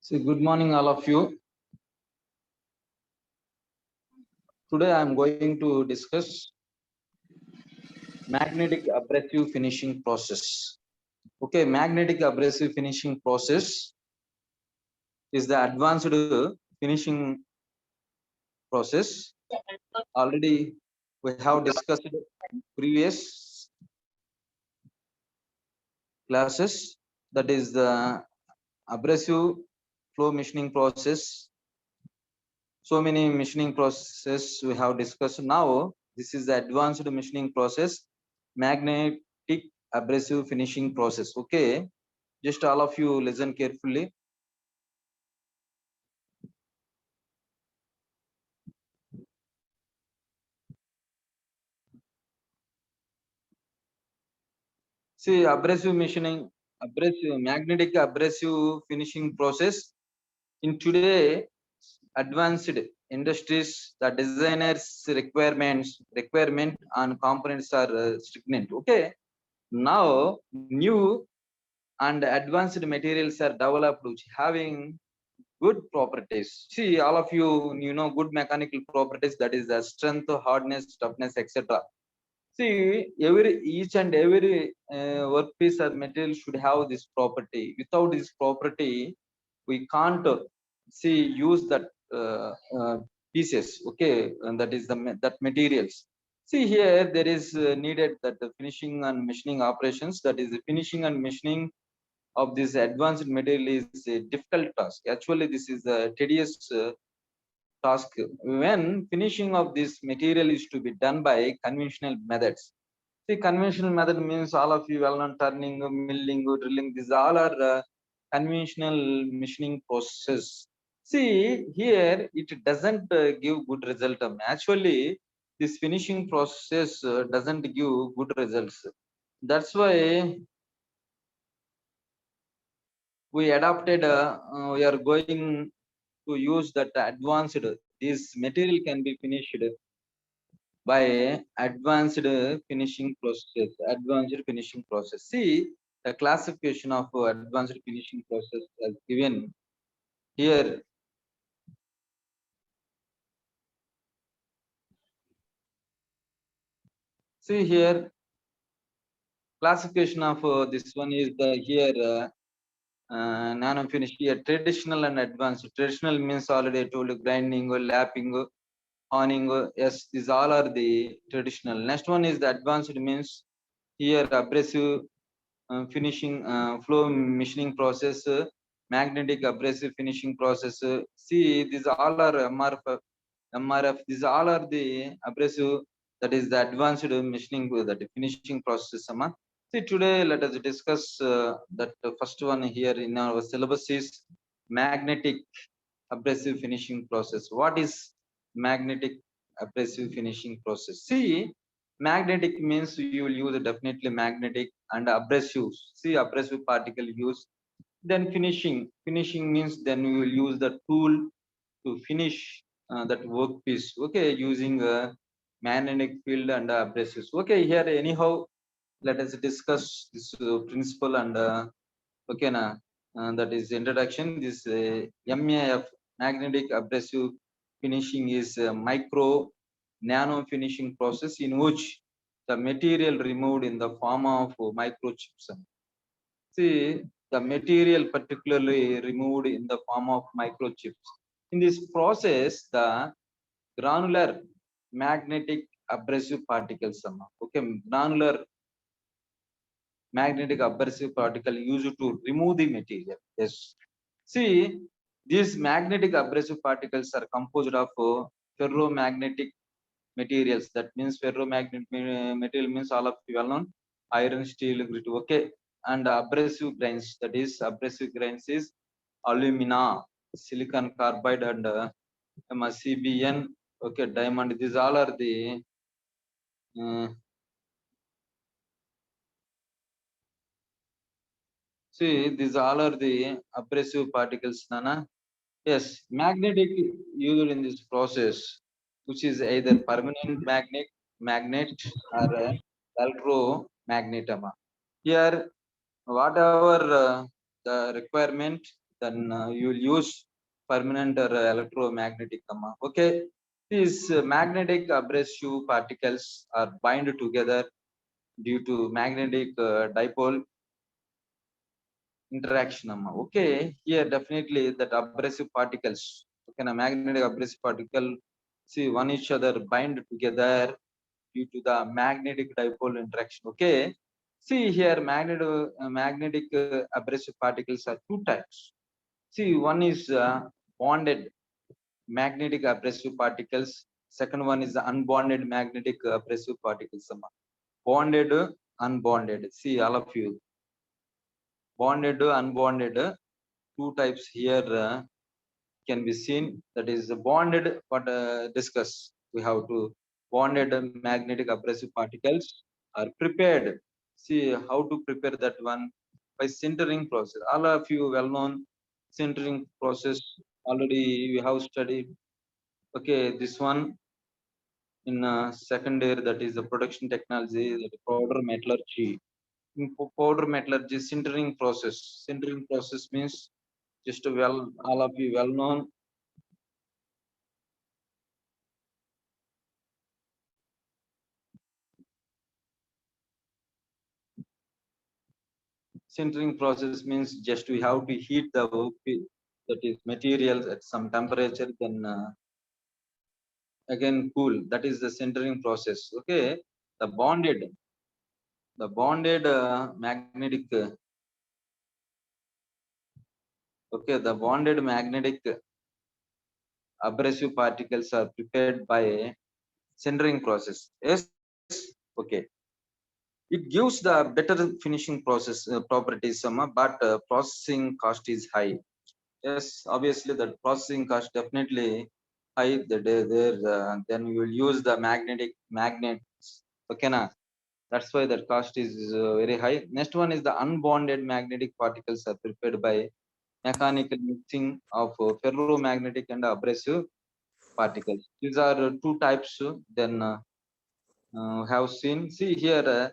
So good morning, all of you. Today I am going to discuss magnetic abrasive finishing process. Okay, magnetic abrasive finishing process is the advanced finishing process. Already we have discussed previous classes. That is the abrasive flow machining process. So many machining processes we have discussed. Now this is the advanced machining process, magnetic abrasive finishing process. Okay, just all of you listen carefully. See, abrasive machining, abrasive magnetic abrasive finishing process in today advanced industries, the designers requirement on components are stringent. Okay, now new and advanced materials are developed which having good properties. See, all of you, good mechanical properties, that is the strength, hardness, toughness, etc. See, each and every workpiece or material should have this property. Without this property, we can't use that pieces. Okay, and that is that materials. See here, there is needed that the finishing and machining operations. That is the finishing and machining of this advanced material is a difficult task. Actually, this is a tedious task when finishing of this material is to be done by conventional methods. See, conventional method means all of you well known turning, milling, drilling. These all are conventional machining process. See, here it doesn't give good result. Actually, this finishing process doesn't give good results. That's why we adopted. We are going to use that advanced. This material can be finished by advanced finishing process. Advanced finishing process. See the classification of advanced finishing process as given here. See here classification of this one is the here nano finish here traditional and advanced. Traditional means already I told you grinding, lapping, honing. Yes, these all are the traditional. Next one is the advanced means here abrasive finishing flow machining process, magnetic abrasive finishing process. See, these all are MRF. MRF. These all are the abrasive. That is the advanced machining, that finishing process. See, today let us discuss that the first one here in our syllabus is magnetic abrasive finishing process. What is magnetic abrasive finishing process? See, magnetic means you will use definitely magnetic and abrasive. See, abrasive particle use. Then finishing. Finishing means then we will use the tool to finish that workpiece. Okay, using magnetic field and abrasives. Okay, here anyhow, let us discuss this principle and okay, that is introduction. This MAF magnetic abrasive finishing is a micro nano finishing process in which the material removed in the form of microchips. See, the material particularly removed in the form of microchips. In this process, the granular magnetic abrasive particles, okay, granular magnetic abrasive particle used to remove the material. Yes. See, these magnetic abrasive particles are composed of ferromagnetic materials. That means ferromagnetic material means all of you well known iron, steel, grit. Okay, and abrasive grains. That is abrasive grains is alumina, silicon carbide, and CBN. Okay, diamond. These all are the uh, see. These all are the abrasive particles, Nana. Yes, magnetic used in this process, which is either permanent magnet or electromagnetum. Here, whatever the requirement, then you will use permanent or electromagnetic. Okay, these magnetic abrasive particles are bind together due to magnetic dipole interaction. Okay, here definitely that abrasive particles, okay, a magnetic abrasive particle, see one each other bind together due to the magnetic dipole interaction. Okay, see here magnetic abrasive particles are two types. See, one is bonded magnetic abrasive particles. Second one is the unbonded magnetic abrasive particles. Bonded, unbonded. See, all of you, bonded, unbonded. Two types here can be seen. That is bonded, but discuss. We have to bonded magnetic abrasive particles are prepared. See how to prepare that one by sintering process. All of you well known sintering process already we have studied. Okay, this one in second year, that is the production technology, that powder metallurgy. In powder metallurgy, sintering process. Sintering process means just well all of you well known. Sintering process means just we have to heat the that is materials at some temperature, then again cool. That is the sintering process. Okay, the bonded magnetic. Okay, the bonded magnetic abrasive particles are prepared by a sintering process. Yes. Okay. It gives the better finishing process properties, but processing cost is high. Yes, obviously the processing cost definitely high. There, then you will use the magnets. Okay, na? That's why that cost is very high. Next one is the unbonded magnetic particles are prepared by mechanical mixing of ferromagnetic and abrasive particles. These are two types. Then have seen. See here,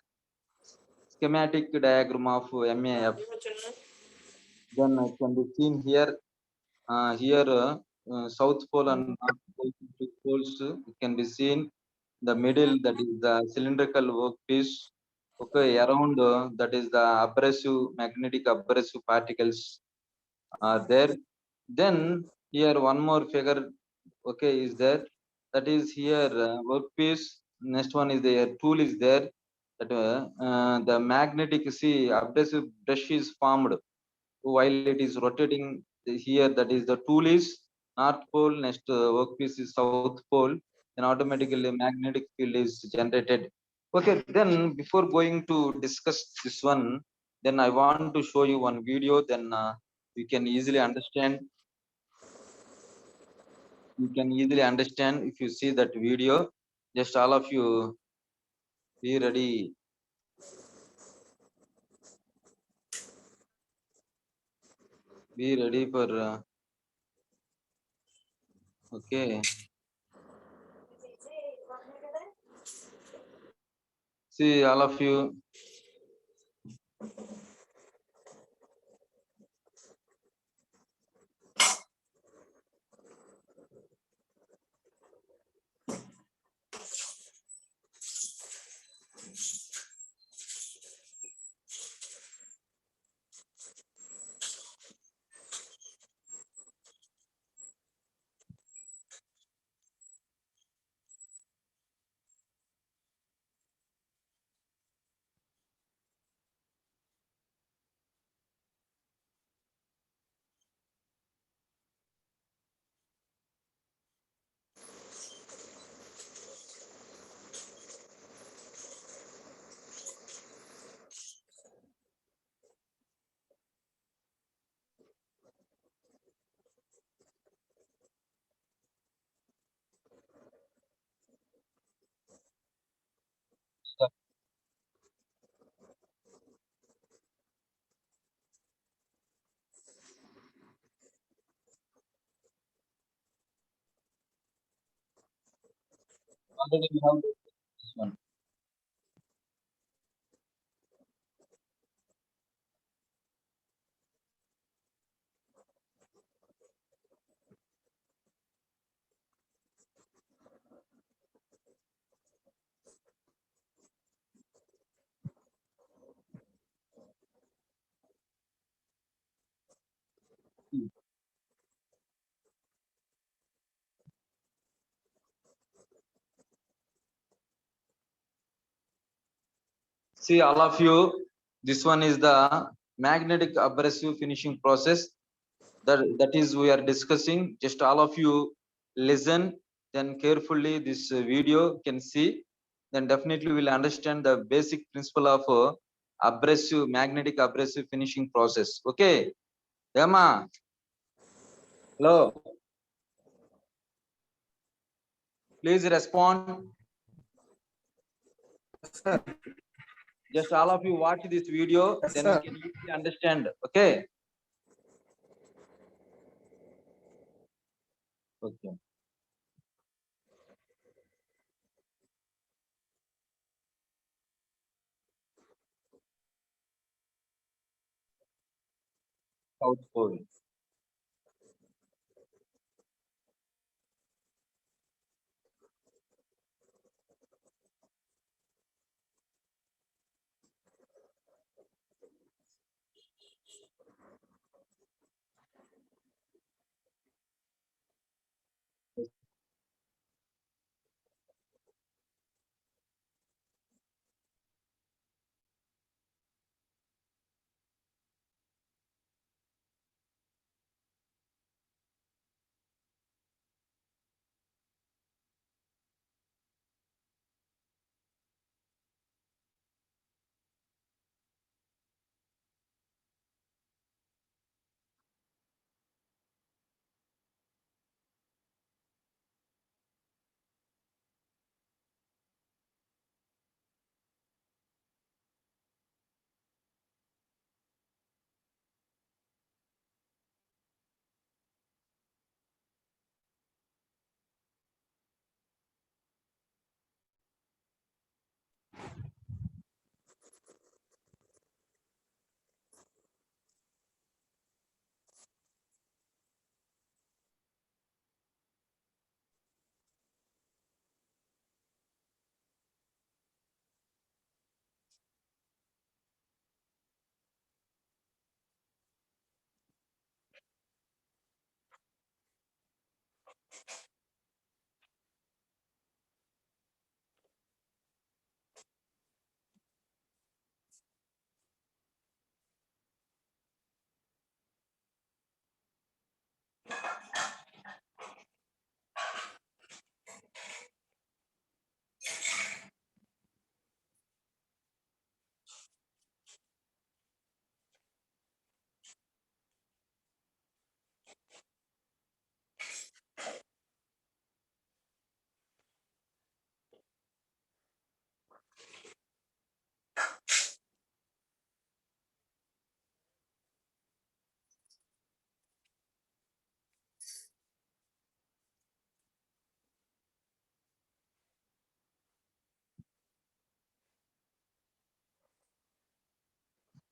schematic diagram of MAF. Then it can be seen here. Here, South Pole and North Pole, two poles, it can be seen. The middle, that is the cylindrical workpiece. Okay, around that is the abrasive, magnetic abrasive particles are there. Then here one more figure, okay, is there. That is here workpiece. Next one is there, tool is there. That the magnetic, see, abrasive brush is formed while it is rotating here. That is the tool is north pole, next workpiece is south pole, then automatically magnetic field is generated. Okay, then before going to discuss this one, then I want to show you one video, then you can easily understand. You can easily understand if you see that video. Just all of you be ready. Be ready for okay. See all of you. Already we have this one. See all of you, this one is the magnetic abrasive finishing process. That is we are discussing. Just all of you listen, then carefully this video can see, then definitely will understand the basic principle of abrasive, magnetic abrasive finishing process. Okay, Yama, hello, please respond. Sir. Just all of you watch this video, Yes, then you sir. can easily understand. Okay. Okay. South Pole.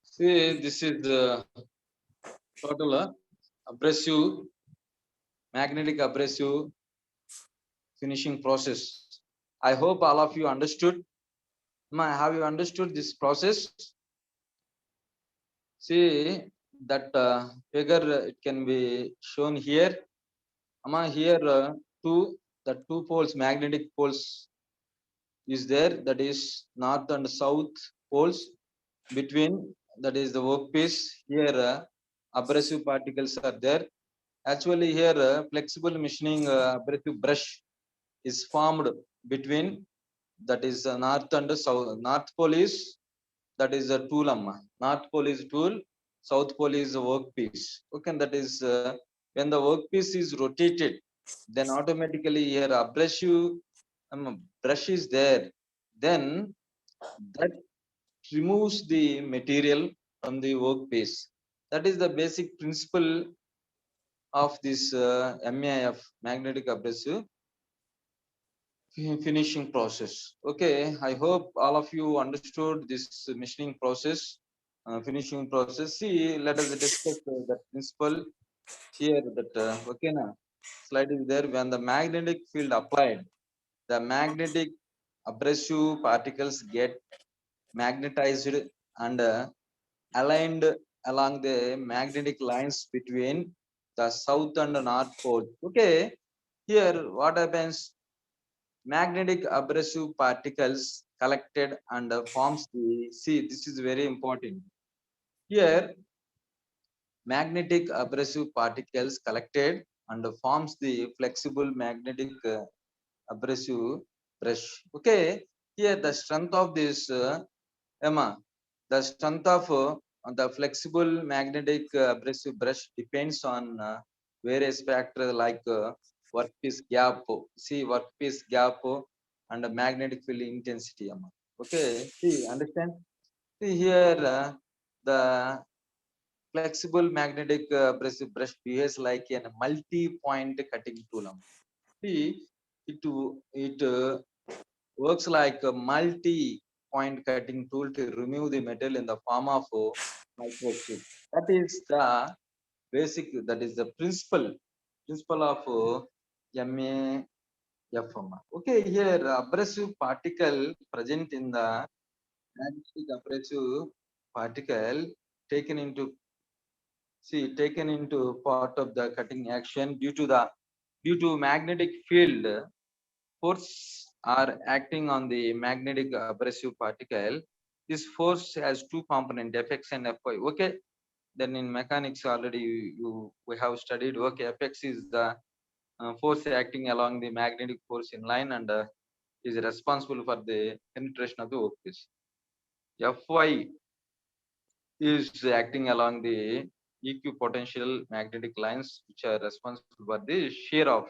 See, this is the total abrasive, magnetic abrasive finishing process. I hope all of you understood. Have you understood this process? See that figure, it can be shown here. Here the two poles, magnetic poles is there. That is north and south poles. Between, that is the workpiece. Here abrasive particles are there. Actually here flexible machining abrasive brush is formed between, that is north and south. North pole is, that is a tool, north pole is tool, south pole is a workpiece. Okay, and that is when the workpiece is rotated, then automatically here abrasive brush is there, then that removes the material from the workpiece. That is the basic principle of this MAF, magnetic abrasive finishing process. Okay, I hope all of you understood this machining process, finishing process. See, let us discuss that principle here. That okay, now slide is there. When the magnetic field applied, the magnetic abrasive particles get magnetized and aligned along the magnetic lines between the south and north pole. Okay, here what happens? Magnetic abrasive particles collected and forms the, see, this is very important here. Magnetic abrasive particles collected and forms the flexible magnetic abrasive brush. Okay, here the strength of this Emma, the strength of the flexible magnetic abrasive brush depends on various factors like workpiece gap. See, workpiece gap and magnetic field intensity. Okay, see, understand? See here, the flexible magnetic abrasive brush behaves like a multi-point cutting tool. See, it works like a multi-point cutting tool to remove the metal in the form of a microchip. That is the basic, that is the principle of MAFM. Okay, here abrasive particle present in the magnetic abrasive particle taken into, see, taken into part of the cutting action due to magnetic field force are acting on the magnetic abrasive particle. This force has two components, Fx and Fy. Okay, then in mechanics already we have studied. Okay, Fx is the force acting along the magnetic force in line and is responsible for the penetration of the workpiece. Fy is acting along the equipotential magnetic lines which are responsible for the shear of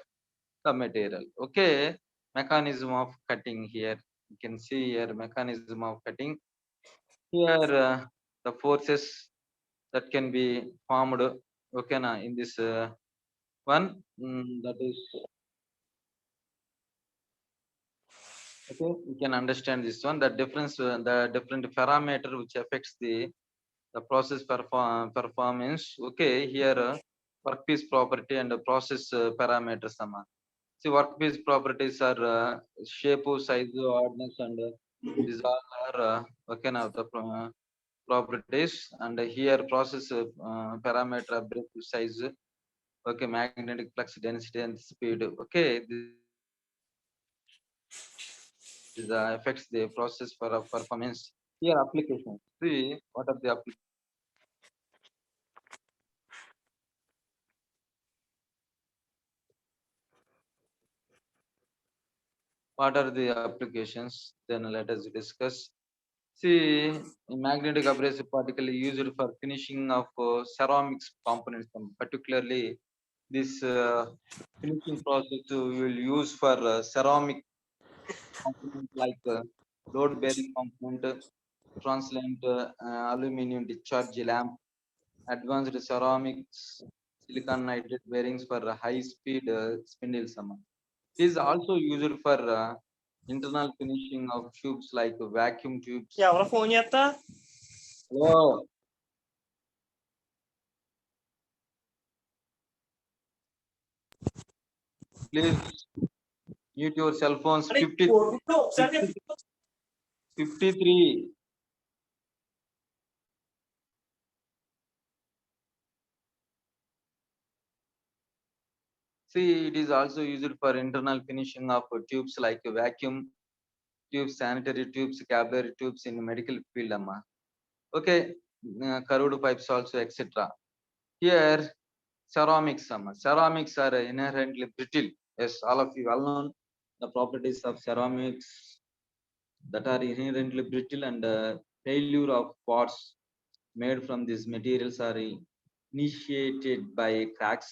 the material. Okay, mechanism of cutting here. You can see here mechanism of cutting. Here the forces that can be formed. Okay, na, in this one, that is okay. You can understand this one. The difference, the different parameter which affects the process performance. Okay, here workpiece property and the process parameters. See, workpiece properties are shape, size, hardness, and these all are okay, now the properties. And here process parameter, abrasive size. Okay, magnetic flux density and speed. Okay, this affects the process for performance. Here applications. See what are the applications? Then let us discuss. See, a magnetic abrasive particle is used for finishing of ceramics components, particularly this finishing process we will use for ceramic components like load bearing component, translucent aluminum discharge lamp, advanced ceramics, silicon nitride bearings for high speed spindle summer. It is also used for internal finishing of tubes like vacuum tubes. ఎవరో phone చేస్తా Hello, please mute your cell phones. 53. See, it is also used for internal finishing of tubes like vacuum tubes, sanitary tubes, capillary tubes in medical field. Amma. Okay, curved pipes also, etc. Here, ceramics. Amma. Ceramics are inherently brittle. Yes, all of you well known the properties of ceramics that are inherently brittle and failure of parts made from these materials are initiated by cracks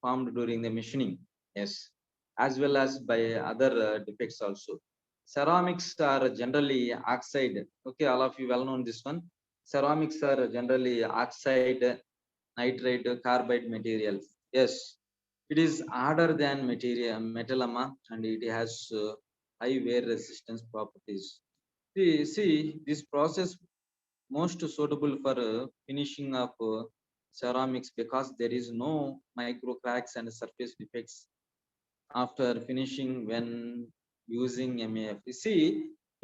formed during the machining. Yes, as well as by other defects also. Ceramics are generally oxide. Okay, all of you well known this one. Ceramics are generally oxide, nitride, carbide materials. Yes, it is harder than metalama and it has high wear resistance properties. See, this process most suitable for finishing of ceramics because there is no micro cracks and surface defects after finishing when using MAF. You see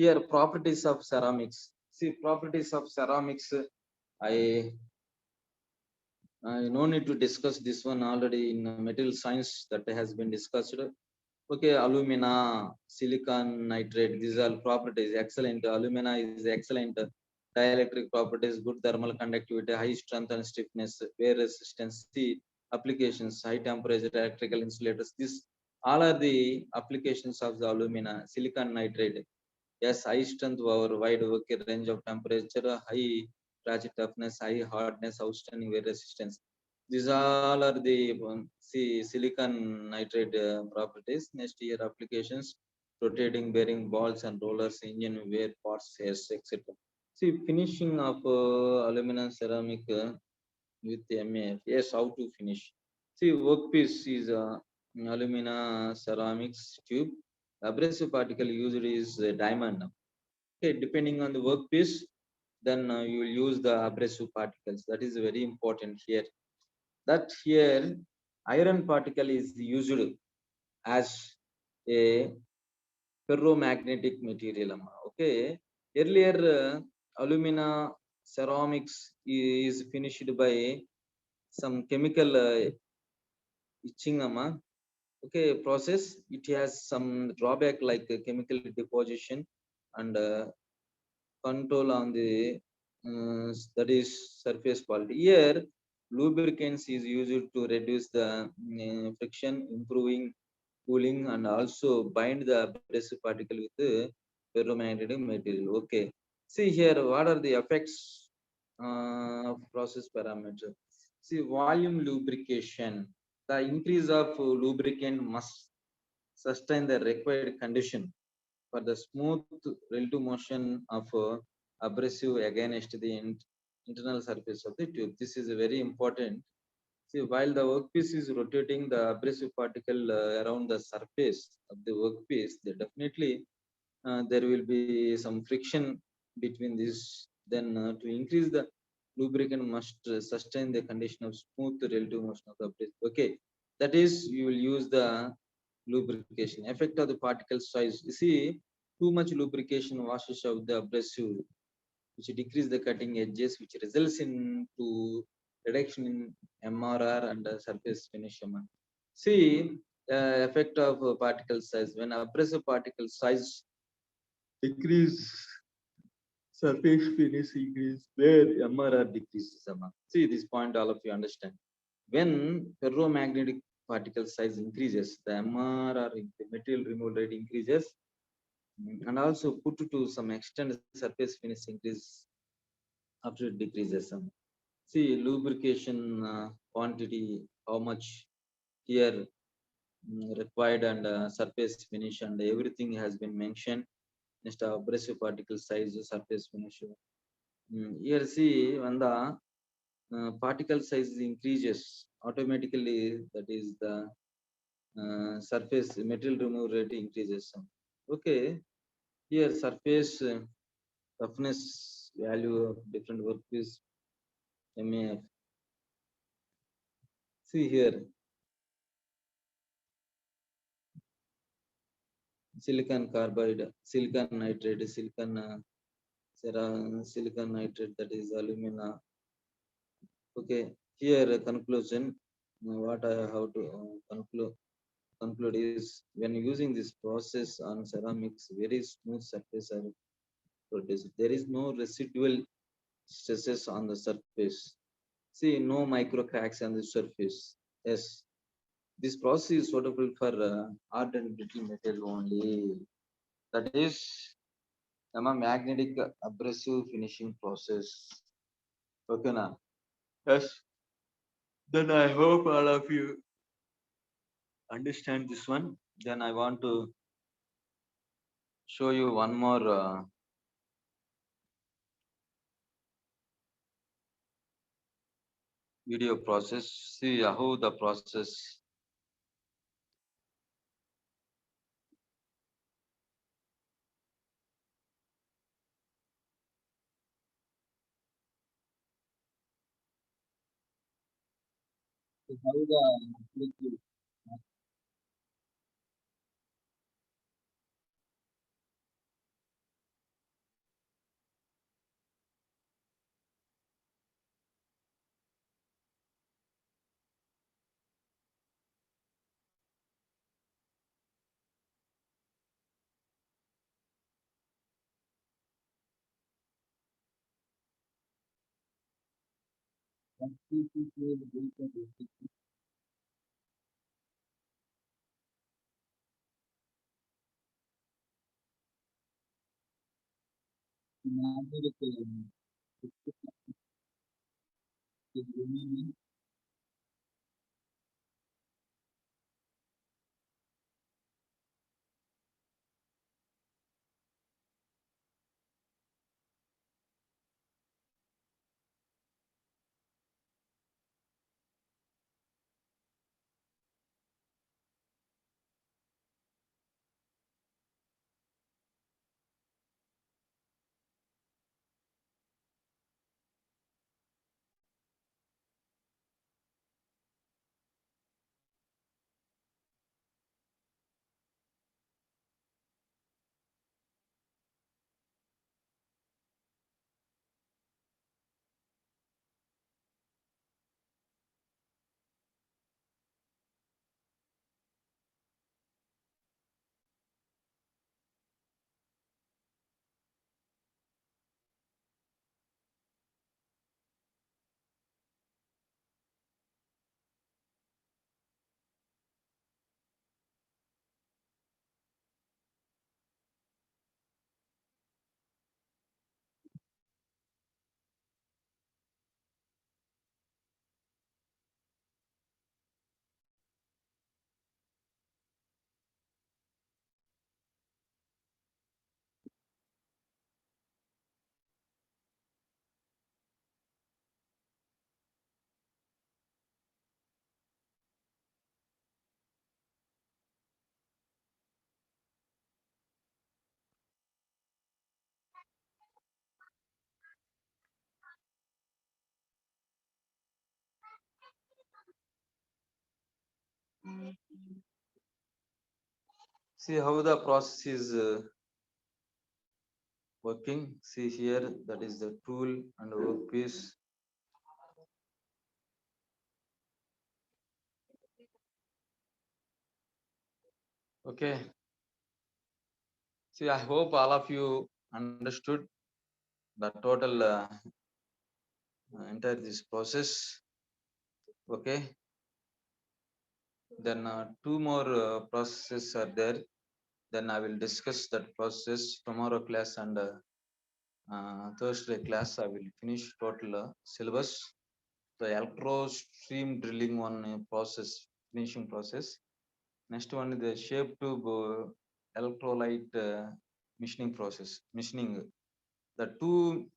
here properties of ceramics. See properties of ceramics. I I no need to discuss this one already in material science that has been discussed. Okay, alumina, silicon nitrate, these are properties. Excellent. Alumina is excellent. Dielectric properties, good thermal conductivity, high strength and stiffness, wear resistance, see applications, high temperature electrical insulators. This all are the applications of the alumina, silicon nitrate. Yes, high strength over wide working range of temperature, high fragile toughness, high hardness, outstanding wear resistance. These all are the see silicon nitride properties. Next year applications, rotating bearing balls and rollers, engine wear parts, yes, etc. See finishing of aluminum ceramic with MAF. Yes, how to finish. See workpiece is alumina ceramics tube. Abrasive particle used is diamond. Okay, depending on the workpiece, then you will use the abrasive particles. That is very important here. That here iron particle is used as a ferromagnetic material. Okay, earlier alumina ceramics is finished by some chemical etching. Okay, process. It has some drawback like chemical deposition and control on the that is surface quality. Here, lubricants is used to reduce the friction, improving cooling, and also bind the abrasive particle with the ferromagnetic material. Okay. See here, what are the effects of process parameter? See, volume lubrication. The increase of lubricant must sustain the required condition for the smooth relative motion of abrasive against the internal surface of the tube. This is very important. See, while the workpiece is rotating the abrasive particle around the surface of the workpiece, there definitely there will be some friction between these. Then to increase the lubricant must sustain the condition of smooth relative motion of the abrasive. Okay, that is you will use the lubrication. Effect of the particle size. You see, too much lubrication washes out the abrasive, which decrease the cutting edges, which results into reduction in MRR and surface finish. See, effect of particle size. When abrasive particle size decrease, surface finish increase, where MRR decreases. See this point, all of you understand. When ferromagnetic particle size increases, the MRR, the material removal rate increases, and also put to some extent surface finish increase after it decreases. See lubrication quantity, how much here required, and surface finish and everything has been mentioned. Next, abrasive particle size, surface finish. Here see when the particle size increases automatically, that is the surface material removal rate increases. Okay, here surface toughness value of different workpiece MAF. See here silicon carbide, silicon nitride, silicon nitride, that is alumina. Okay, here conclusion. What I have to conclude is, when using this process on ceramics, very smooth surface are produced. There is no residual stresses on the surface. See, no micro cracks on the surface. Yes, this process is suitable for hard and brittle metal only. That is magnetic abrasive finishing process. Okay, now. Yes. Then I hope all of you understand this one. Then I want to show you one more video process. See how the process. How the see how the process is working. See here, that is the tool and workpiece. Okay. See, I hope all of you understood the total entire this process. Okay. Then two more processes are there. Then I will discuss that process tomorrow class and Thursday class. I will finish total syllabus. The electro stream drilling one process, finishing process. Next one is the shape tube electrolyte machining process. Machining. The two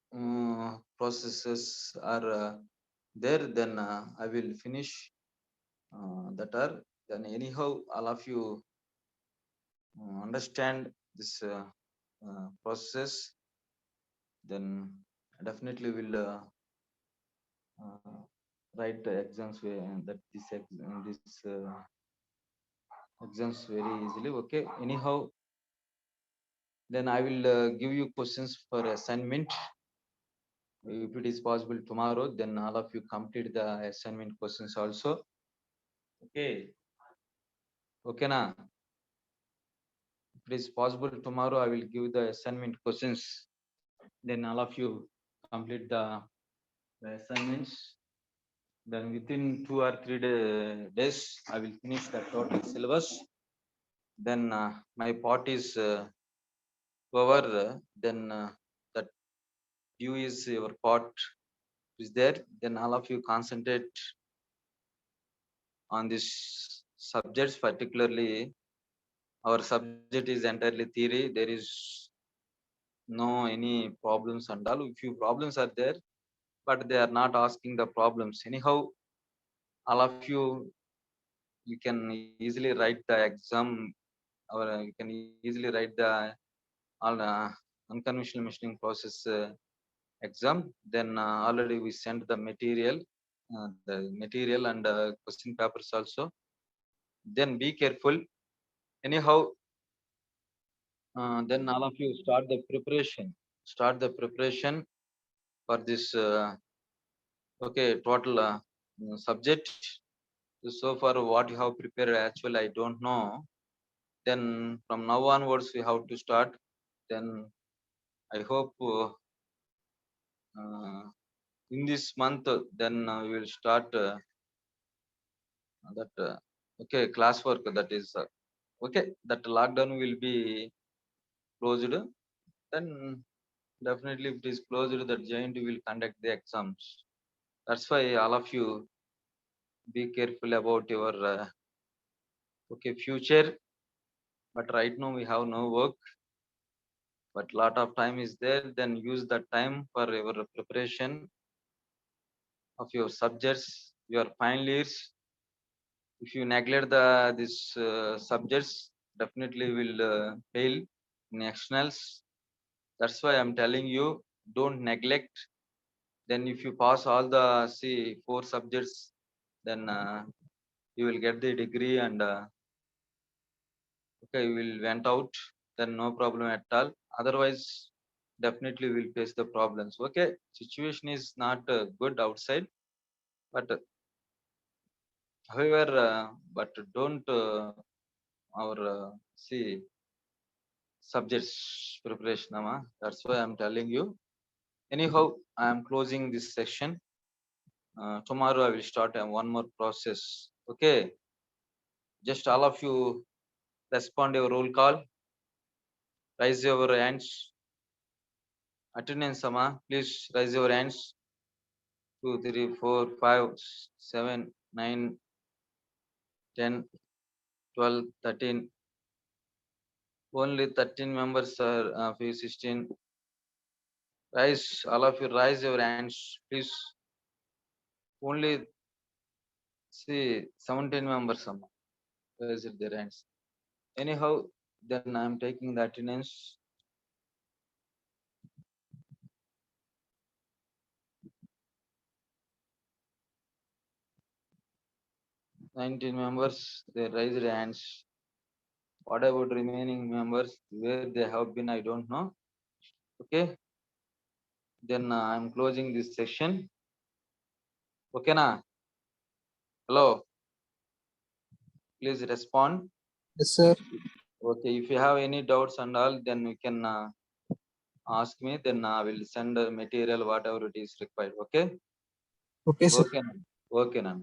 processes are there. Then I will finish that are. Then anyhow, all of you understand this process. Then definitely will write the exams that this exams very easily. Okay. Anyhow, then I will give you questions for assignment. If it is possible tomorrow, then all of you complete the assignment questions also. Okay. Okay, na? If it is possible tomorrow, I will give the assignment questions. Then all of you complete the assignments. Then within 2 or 3 days, I will finish the total syllabus. Then my part is over. Then that you is your part is there. Then all of you concentrate on this subjects, particularly our subject is entirely theory. There is no any problems and all. Few problems are there, but they are not asking the problems. Anyhow, all of you can easily write the exam, or you can easily write the all unconventional machining process exam. Then already we sent the material and question papers also. Then be careful. Anyhow, then all of you start the preparation. Start the preparation for this okay total subject. So far, what you have prepared actually I don't know. Then from now onwards we have to start. Then I hope in this month then we will start that okay classwork, that is okay, that lockdown will be closed. Then definitely if it is closed, that giant will conduct the exams. That's why all of you be careful about your okay future. But right now we have no work, but lot of time is there. Then use that time for your preparation of your subjects, your final years. If you neglect the this subjects, definitely will fail in externals. That's why I'm telling you, don't neglect. Then if you pass all the see 4 subjects, then you will get the degree and okay, you will went out. Then no problem at all. Otherwise, definitely will face the problems. Okay, situation is not good outside, but however, but don't our see subjects preparation. That's why I'm telling you. Anyhow, I am closing this section. Tomorrow I will start one more process. Okay, just all of you respond your roll call, raise your hands. Attendance, please raise your hands. 2, 3, 4, 5, 7, 9, 10, 12, 13. Only 13 members are 16. Rise, all of you raise your hands, please. Only see 17 members raise their hands. Anyhow, then I am taking the attendance. 19 members, they raised their hands. What about remaining members? Where they have been, I don't know. Okay, then I'm closing this session. Okay, na? Hello, please respond. Yes, sir. Okay, if you have any doubts and all, then you can ask me. Then I will send the material whatever it is required. Okay. Okay, sir. Okay. Okay, Nana.